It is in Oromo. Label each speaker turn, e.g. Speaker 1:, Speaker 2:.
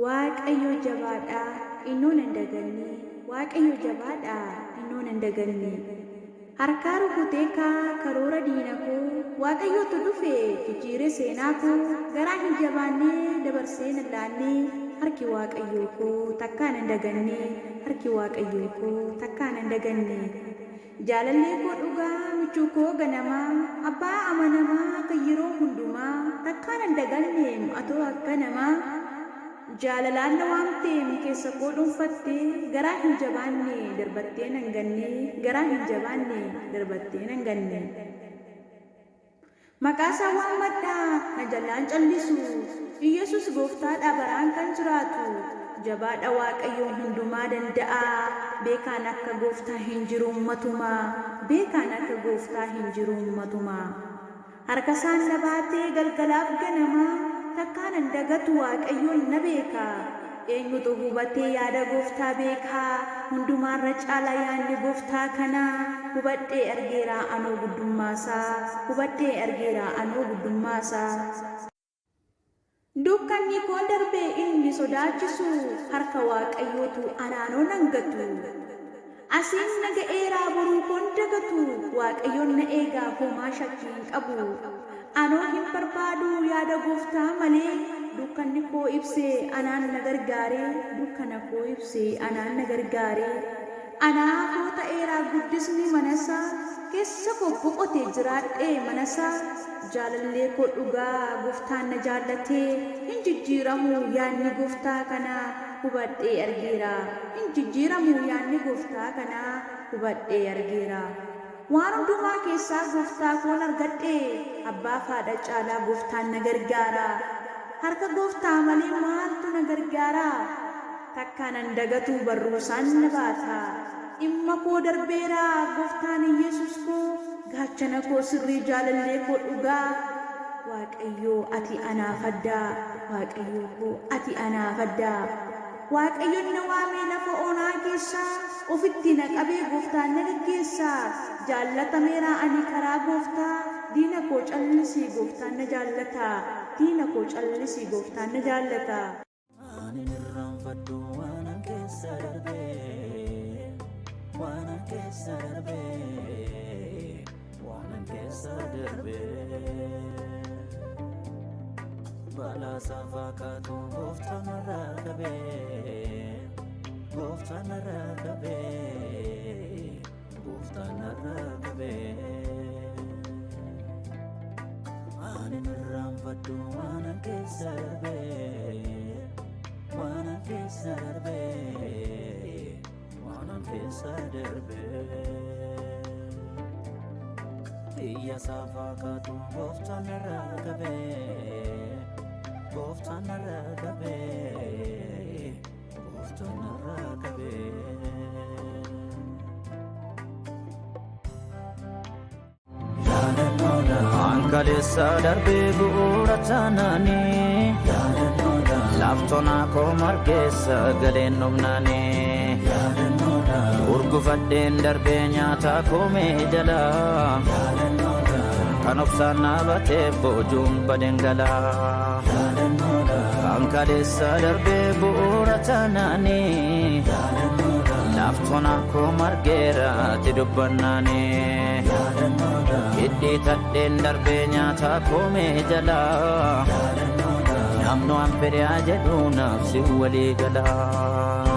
Speaker 1: Waaqayyo jabaadha innuun hin daganne. Waaqayyo jabaadha innuun hin daganne. Harkaa rukutee karoora diina koo Waaqayyotu dhufe jijjiire seenaa koo. Garaa hin jabaanne dabarsee hin laanne. Harki Waaqayyoo koo takkaan hin daganne. Harki Waaqayyoo koo takkaan hin daganne. Jaalallee koo dhugaa michuu koo ganamaa abbaa amanamaa kan yeroo hundumaa takkaan hin daganne atoo akka namaa. Jaalalaan na waamtee keessa koo dhuunfattee garaa hin jabaanne darbattee nan ganne. Garaa hin jabaanne darbattee nan ganne. Maqaa isaa waammadhaa na jalaan callisu. Yesus gooftaadha baraan kan jiraatu. Jabaadha Waaqayyoon hundumaa danda'a. Beekaan akka gooftaa hin jiru ummatumaa. Beekaan akka gooftaa hin jiru ummatumaa. Harka isaan na baatee galgalaaf ganamaa. Takkaan hin dagatu Waaqayyoon na beeka. Eenyutu hubatee yaada gooftaa beekaa. Hundumaarra caala yaadni gooftaa kanaa. Hubadhee argeera anoo guddummaasaa. Hubadhee argeera anoo guddummaasaa. Dukkanni koo darbee inni sodaachisu. Harka Waaqayyootu anaanoo nan gatu. Asiin na ga'eeraa boruu koon dagatu. Waaqayyoon na eegaa homaa shakkii hin qabu. Anoo hin barbaadu yaada gooftaa malee. Dukkanni koo ibsee anaan na gargaaree. Dukkana koo ibsee anaan na gargaaree. Anaafoo ta'eeraa guddisni manasaa. Keessa koo boqotee jiraadhee manasaa. Jaalallee koo dhugaa gooftaan na jaallatee. Hin jijjiiramu yaadni gooftaa kanaa. Hubadhee argeera. Hin jijjiiramu yaadni gooftaa kanaa. Hubadhee argeera. Waan hundumaa keessaa gooftaa koon argadhe. Abbaa faadha caalaa gooftaan na gargaara. Harka gooftaa malee maaltu na gargaara. Takkaan hin dagatu barruusaan na baata. Dhimma koo darbeera gooftaan Yesus koo. Gaachana koo sirrii jaalallee koo dhugaa. Waaqayyoo ati anaaf addaa. Waaqayyoo koo ati anaaf addaa. Waaqayyoon na waamee lafa onaa keessaa. Ofitti na qabee gooftaan na gaggeessaa. Jaallatameera ani karaa gooftaa. Diina koo callisii gooftaan na jaallata. Diina koo callisii gooftaan na jaallata.
Speaker 2: Ani irraanfadhu waan keessa darbee. Waan keessa darbee. Waan keessa darbee. Balaa safaakaatu gooftaan irraa qabee. Gooftaan irraa qabee. Gooftaan irraa qabee. Ani irraanfadhu waan keessa darbee. Waan keessa darbee. Waan keessa darbee. Iyya safaakaatu gooftaan irraa qabee. Gooftaan irraa qabee. Gooftaan irraa qabee. Ankalesa darbee bu'uura taanaanii. Laaftona koo margeessa galeen dhumnaanii. Urgufadheen darbee nyaata koomee jalaa. Kan obsaan naabatee boojuun badeen galaa. Ankalesa darbee bu'uura taanaanii. Laaftona koo margeera ti dubbannaanii. Hidhii tadheen darbee nyaata koomee jalaa. Namnu an fedhaa jedhu naaf si walii galaa.